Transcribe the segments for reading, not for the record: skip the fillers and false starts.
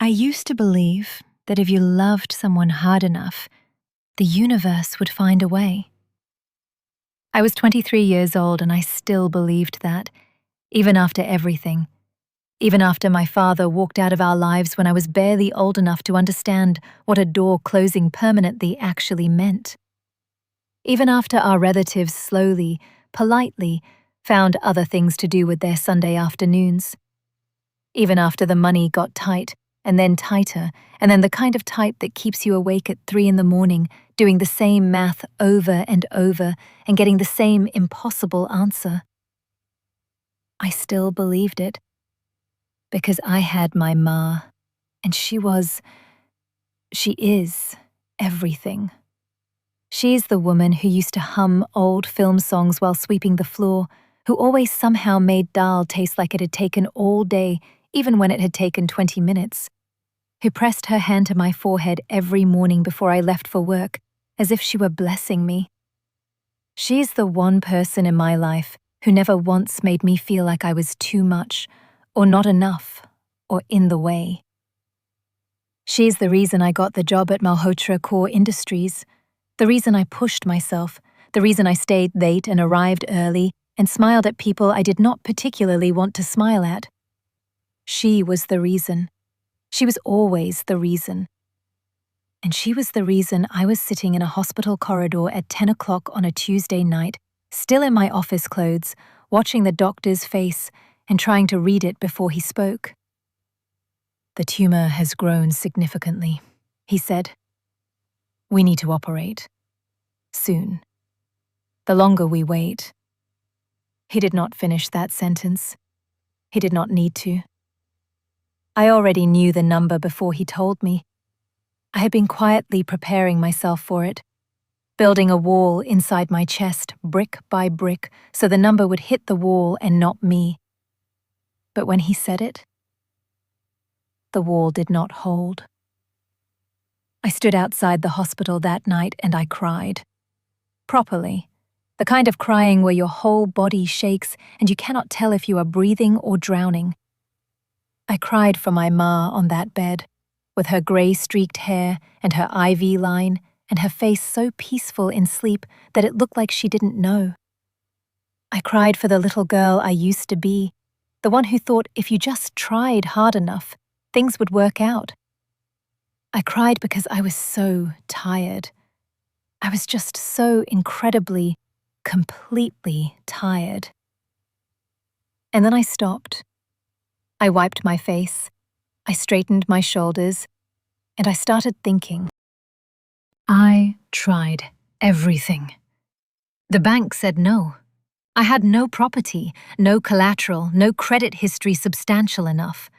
used to believe that if you loved someone hard enough, the universe would find a way. I was 23 years old and I still believed that, even after everything. Even after my father walked out of our lives when I was barely old enough to understand what a door closing permanently actually meant. Even after our relatives slowly, politely, found other things to do with their Sunday afternoons. Even after the money got tight, and then tighter, and then the kind of tight that keeps you awake at 3 a.m, doing the same math over and over, and getting the same impossible answer. I still believed it. Because I had my ma, and she is everything. She's the woman who used to hum old film songs while sweeping the floor, who always somehow made dal taste like it had taken all day, even when it had taken 20 minutes. Who pressed her hand to my forehead every morning before I left for work, as if she were blessing me. She's the one person in my life who never once made me feel like I was too much, or not enough, or in the way. She's the reason I got the job at Malhotra Core Industries, the reason I pushed myself, the reason I stayed late and arrived early and smiled at people I did not particularly want to smile at. She was the reason. She was always the reason. And she was the reason I was sitting in a hospital corridor at 10 o'clock on a Tuesday night, still in my office clothes, watching the doctor's face and trying to read it before he spoke. "The tumor has grown significantly," he said. "We need to operate. Soon. The longer we wait." He did not finish that sentence. He did not need to. I already knew the number before he told me. I had been quietly preparing myself for it, building a wall inside my chest, brick by brick, so the number would hit the wall and not me. But when he said it, the wall did not hold. I stood outside the hospital that night and I cried. Properly. The kind of crying where your whole body shakes and you cannot tell if you are breathing or drowning. I cried for my ma on that bed, with her grey-streaked hair and her IV line and her face so peaceful in sleep that it looked like she didn't know. I cried for the little girl I used to be, the one who thought if you just tried hard enough, things would work out. I cried because I was so tired. I was just so incredibly, completely tired. And then I stopped. I wiped my face, I straightened my shoulders, and I started thinking. I tried everything. The bank said no. I had no property, no collateral, no credit history substantial enough.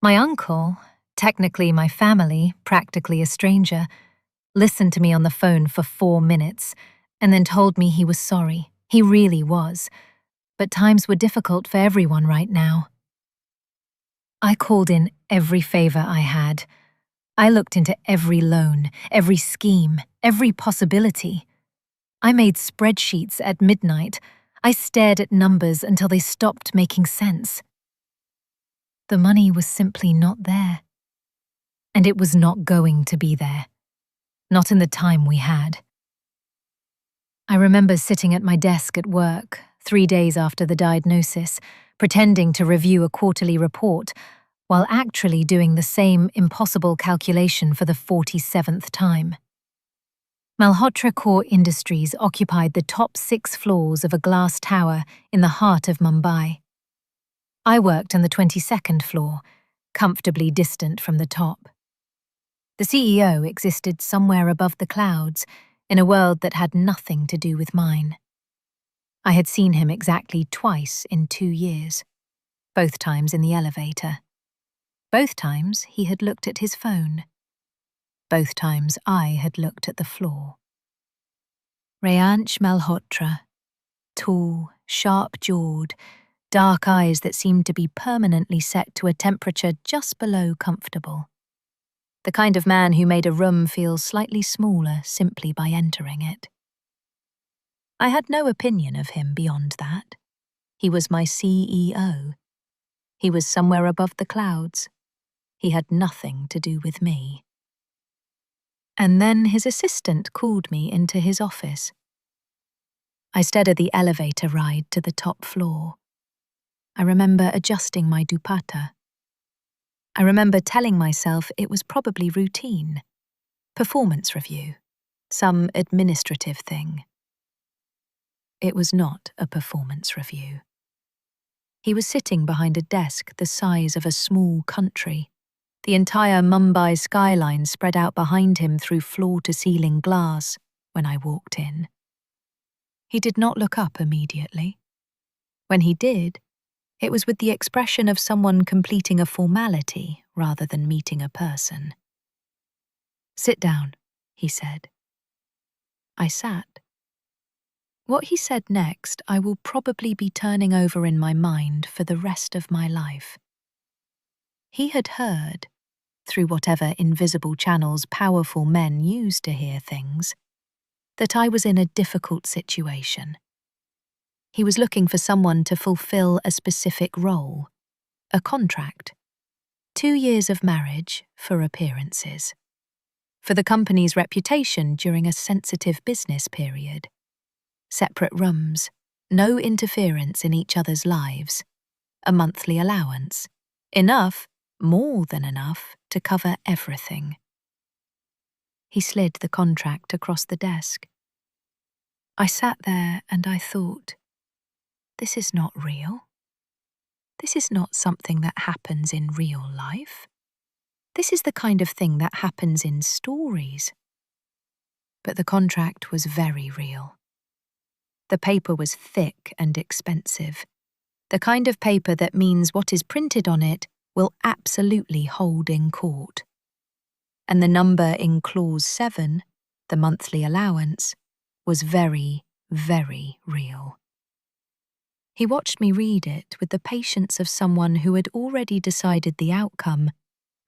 My uncle, technically my family, practically a stranger, listened to me on the phone for 4 minutes and then told me he was sorry. He really was. But times were difficult for everyone right now. I called in every favor I had. I looked into every loan, every scheme, every possibility. I made spreadsheets at midnight. I stared at numbers until they stopped making sense. The money was simply not there. And it was not going to be there. Not in the time we had. I remember sitting at my desk at work, 3 days after the diagnosis, pretending to review a quarterly report, while actually doing the same impossible calculation for the 47th time. Malhotra Core Industries occupied the top 6 floors of a glass tower in the heart of Mumbai. I worked on the 22nd floor, comfortably distant from the top. The CEO existed somewhere above the clouds, in a world that had nothing to do with mine. I had seen him exactly twice in 2 years, both times in the elevator. Both times he had looked at his phone. Both times I had looked at the floor. Rayansh Malhotra, tall, sharp-jawed, dark eyes that seemed to be permanently set to a temperature just below comfortable. The kind of man who made a room feel slightly smaller simply by entering it. I had no opinion of him beyond that. He was my CEO. He was somewhere above the clouds. he had nothing to do with me. And then his assistant called me into his office. I stared at the elevator ride to the top floor. I remember adjusting my dupatta. I remember telling myself it was probably routine, performance review, some administrative thing. It was not a performance review. He was sitting behind a desk the size of a small country, the entire Mumbai skyline spread out behind him through floor-to-ceiling glass when I walked in. He did not look up immediately. When he did, it was with the expression of someone completing a formality rather than meeting a person. "Sit down," he said. I sat. What he said next I will probably be turning over in my mind for the rest of my life. He had heard, through whatever invisible channels powerful men use to hear things, that I was in a difficult situation. He was looking for someone to fulfill a specific role, a contract, 2 years of marriage for appearances, for the company's reputation during a sensitive business period, separate rooms, no interference in each other's lives, a monthly allowance, enough, more than enough, to cover everything. He slid the contract across the desk. I sat there and I thought, this is not real. This is not something that happens in real life. This is the kind of thing that happens in stories. But the contract was very real. The paper was thick and expensive, the kind of paper that means what is printed on it will absolutely hold in court. And the number in Clause 7, the monthly allowance, was very, very real. He watched me read it with the patience of someone who had already decided the outcome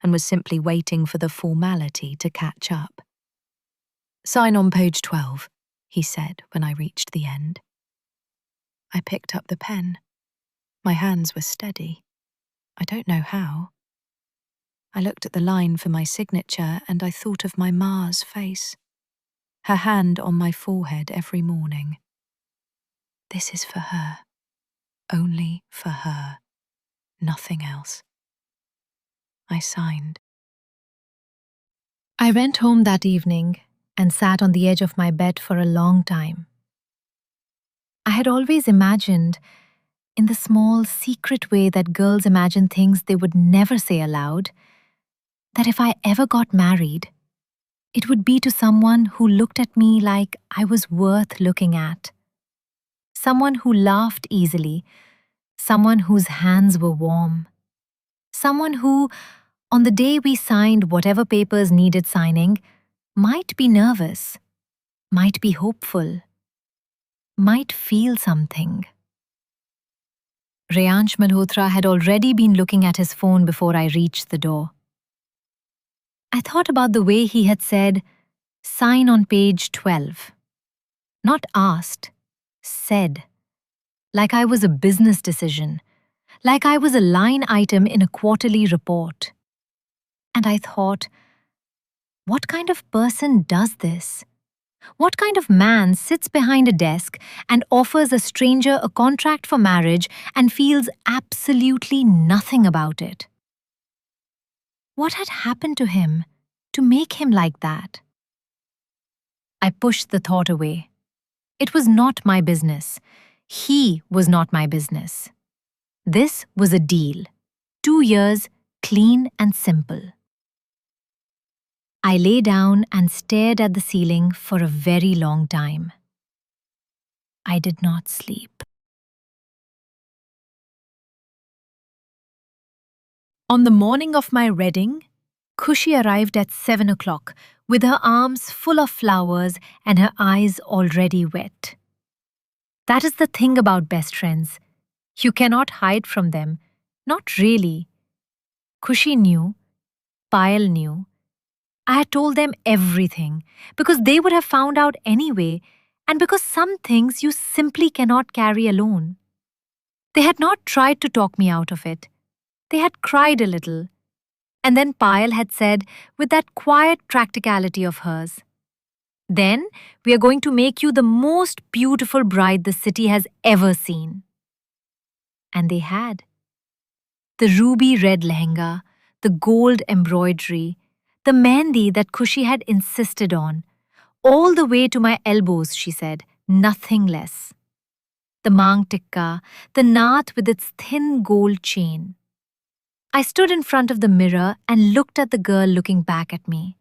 and was simply waiting for the formality to catch up. "Sign on page 12, he said when I reached the end. I picked up the pen. My hands were steady. I don't know how. I looked at the line for my signature and I thought of my ma's face, her hand on my forehead every morning. This is for her. Only for her. Nothing else. I signed. I went home that evening and sat on the edge of my bed for a long time. I had always imagined, in the small, secret way that girls imagine things they would never say aloud, that if I ever got married, it would be to someone who looked at me like I was worth looking at. Someone who laughed easily, someone whose hands were warm, someone who, on the day we signed whatever papers needed signing, might be nervous, might be hopeful, might feel something. Reyansh Malhotra had already been looking at his phone before I reached the door. I thought about the way he had said, "Sign on page 12." Not asked, said. Like I was a business decision. Like I was a line item in a quarterly report. And I thought, what kind of person does this? What kind of man sits behind a desk and offers a stranger a contract for marriage and feels absolutely nothing about it? What had happened to him to make him like that? I pushed the thought away. It was not my business. He was not my business. This was a deal. 2 years, clean and simple. I lay down and stared at the ceiling for a very long time. I did not sleep. On the morning of my wedding, Khushi arrived at 7 o'clock with her arms full of flowers and her eyes already wet. That is the thing about best friends. You cannot hide from them. Not really. Khushi knew. Payal knew. I had told them everything because they would have found out anyway, and because some things you simply cannot carry alone. They had not tried to talk me out of it. They had cried a little. And then Payal had said, with that quiet practicality of hers, "Then we are going to make you the most beautiful bride the city has ever seen." And they had. The ruby red lehenga, the gold embroidery, the mehndi that Kushi had insisted on, all the way to my elbows, she said, nothing less. The mang tikka, the naat with its thin gold chain. I stood in front of the mirror and looked at the girl looking back at me.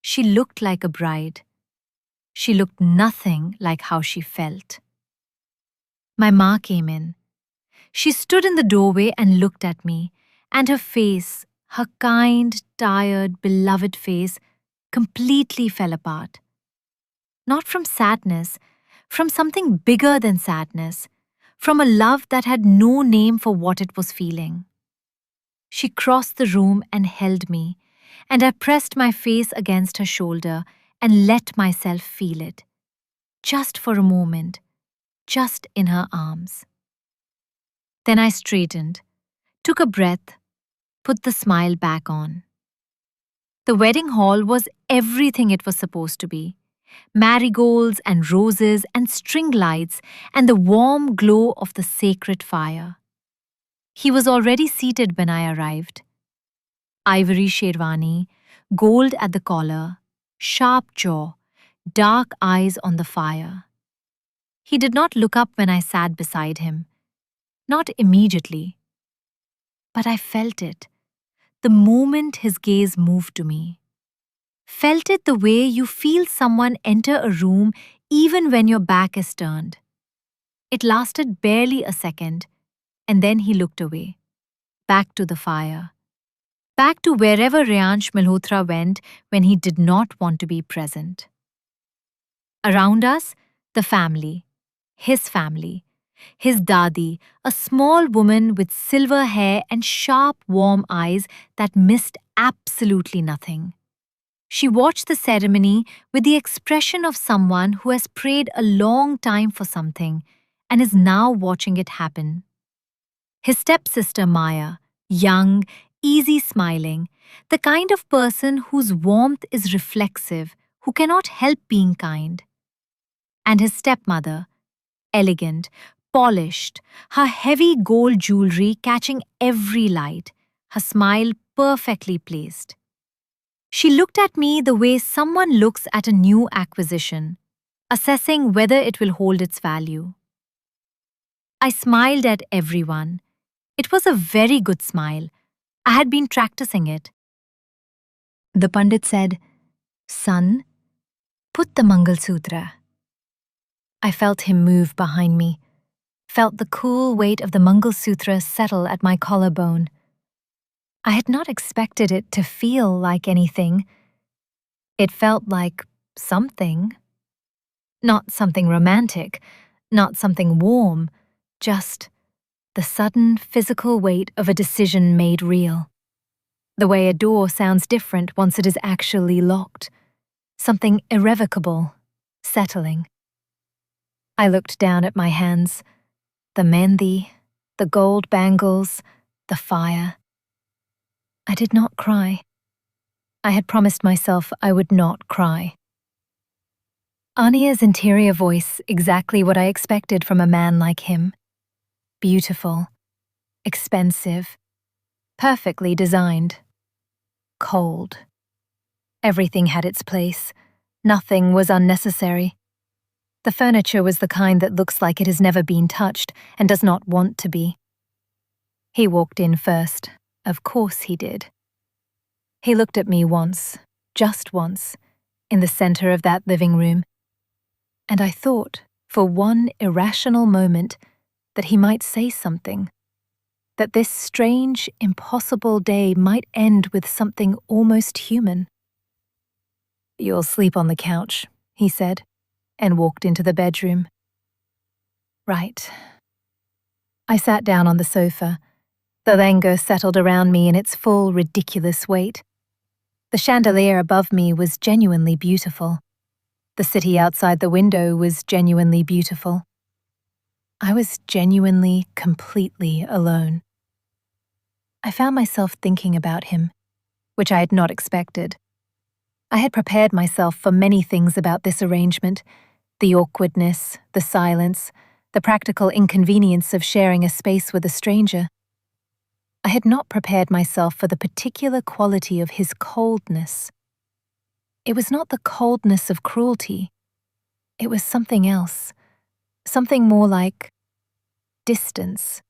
She looked like a bride. She looked nothing like how she felt. My ma came in. She stood in the doorway and looked at me, and her face, her kind, tired, beloved face, completely fell apart. Not from sadness, from something bigger than sadness, from a love that had no name for what it was feeling. She crossed the room and held me, and I pressed my face against her shoulder and let myself feel it. Just for a moment, just in her arms. Then I straightened, took a breath, put the smile back on. The wedding hall was everything it was supposed to be. Marigolds and roses and string lights and the warm glow of the sacred fire. He was already seated when I arrived. Ivory sherwani, gold at the collar, sharp jaw, dark eyes on the fire. He did not look up when I sat beside him. Not immediately. But I felt it, the moment his gaze moved to me. Felt it the way you feel someone enter a room even when your back is turned. It lasted barely a second, and then he looked away, back to the fire, back to wherever Reyansh Malhotra went when he did not want to be present. Around us, the family, his dadi, a small woman with silver hair and sharp, warm eyes that missed absolutely nothing. She watched the ceremony with the expression of someone who has prayed a long time for something and is now watching it happen. His stepsister Maya, young, easy smiling, the kind of person whose warmth is reflexive, who cannot help being kind. And his stepmother, elegant, polished, her heavy gold jewelry catching every light, her smile perfectly placed. She looked at me the way someone looks at a new acquisition, assessing whether it will hold its value. I smiled at everyone. It was a very good smile. I had been practicing it. The Pandit said, "Son, put the Mangal Sutra." I felt him move behind me, felt the cool weight of the Mangal Sutra settle at my collarbone. I had not expected it to feel like anything. It felt like something. Not something romantic, not something warm, just the sudden physical weight of a decision made real. The way a door sounds different once it is actually locked. Something irrevocable, settling. I looked down at my hands, the mehndi, the gold bangles, the fire. I did not cry. I had promised myself I would not cry. Ania's interior voice, exactly what I expected from a man like him. Beautiful, expensive, perfectly designed. Cold. Everything had its place. Nothing was unnecessary. The furniture was the kind that looks like it has never been touched and does not want to be. He walked in first. Of course he did. He looked at me once, just once, in the center of that living room. And I thought, for one irrational moment, that he might say something. That this strange, impossible day might end with something almost human. "You'll sleep on the couch," he said, and walked into the bedroom. Right. I sat down on the sofa. The lehenga settled around me in its full, ridiculous weight. The chandelier above me was genuinely beautiful. The city outside the window was genuinely beautiful. I was genuinely, completely alone. I found myself thinking about him, which I had not expected. I had prepared myself for many things about this arrangement: the awkwardness, the silence, the practical inconvenience of sharing a space with a stranger. I had not prepared myself for the particular quality of his coldness. It was not the coldness of cruelty. It was something else, something more like distance.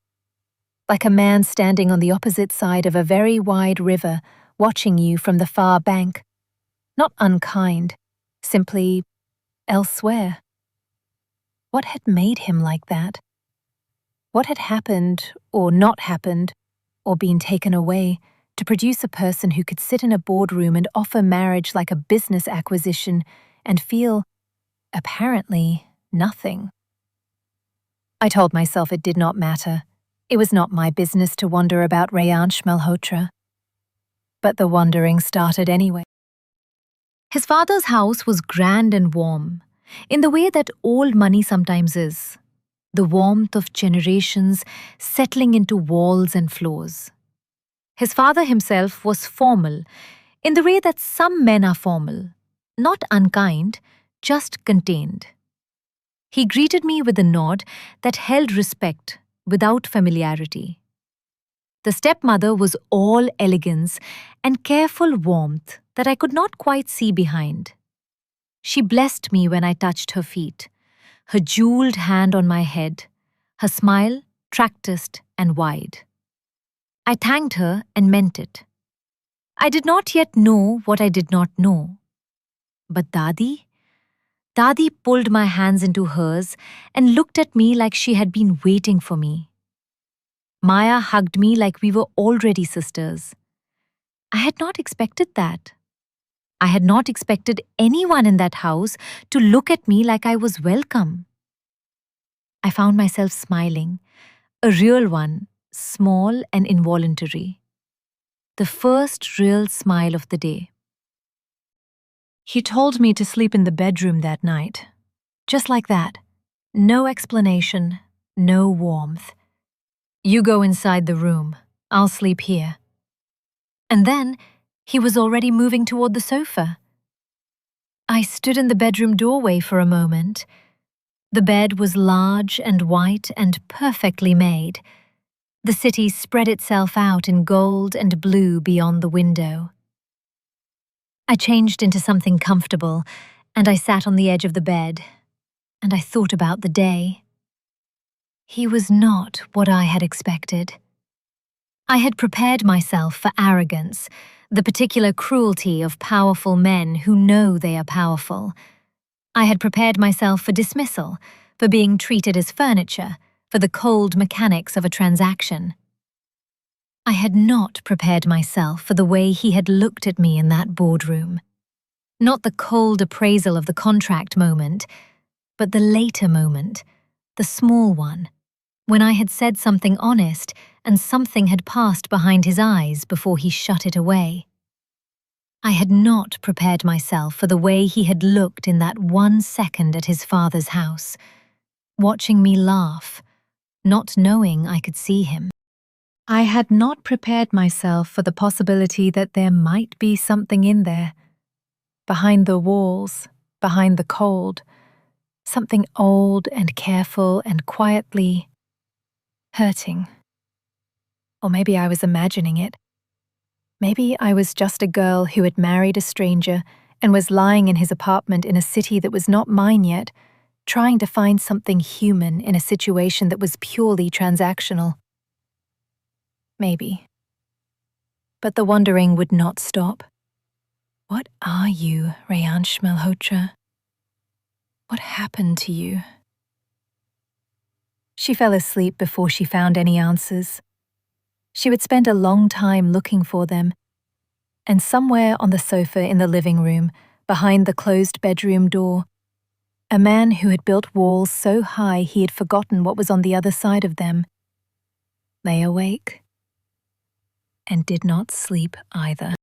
Like a man standing on the opposite side of a very wide river, watching you from the far bank. Not unkind, simply elsewhere. What had made him like that? What had happened, or not happened, or been taken away, to produce a person who could sit in a boardroom and offer marriage like a business acquisition and feel, apparently, nothing? I told myself it did not matter. It was not my business to wonder about Rayansh Malhotra. But the wondering started anyway. His father's house was grand and warm, in the way that old money sometimes is, the warmth of generations settling into walls and floors. His father himself was formal, in the way that some men are formal, not unkind, just contained. He greeted me with a nod that held respect without familiarity. The stepmother was all elegance and careful warmth that I could not quite see behind. She blessed me when I touched her feet, her jeweled hand on my head, her smile practiced and wide. I thanked her and meant it. I did not yet know what I did not know. But Dadi pulled my hands into hers and looked at me like she had been waiting for me. Maya hugged me like we were already sisters. I had not expected that. I had not expected anyone in that house to look at me like I was welcome. I found myself smiling, a real one, small and involuntary. The first real smile of the day. He told me to sleep in the bedroom that night. Just like that. No explanation, no warmth. You go inside the room. I'll sleep here. And then he was already moving toward the sofa. I stood in the bedroom doorway for a moment. The bed was large and white and perfectly made. The city spread itself out in gold and blue beyond the window. I changed into something comfortable, and I sat on the edge of the bed, and I thought about the day. He was not what I had expected. I had prepared myself for arrogance, the particular cruelty of powerful men who know they are powerful. I had prepared myself for dismissal, for being treated as furniture, for the cold mechanics of a transaction. I had not prepared myself for the way he had looked at me in that boardroom. Not the cold appraisal of the contract moment, but the later moment, the small one, when I had said something honest and something had passed behind his eyes before he shut it away. I had not prepared myself for the way he had looked in that 1 second at his father's house, watching me laugh, not knowing I could see him. I had not prepared myself for the possibility that there might be something in there, behind the walls, behind the cold, something old and careful and quietly hurting. Or maybe I was imagining it. Maybe I was just a girl who had married a stranger and was lying in his apartment in a city that was not mine yet, trying to find something human in a situation that was purely transactional. Maybe. But the wondering would not stop. What are you, Rayansh Malhotra? What happened to you? She fell asleep before she found any answers. She would spend a long time looking for them, and somewhere on the sofa in the living room, behind the closed bedroom door, a man who had built walls so high he had forgotten what was on the other side of them, lay awake and did not sleep either.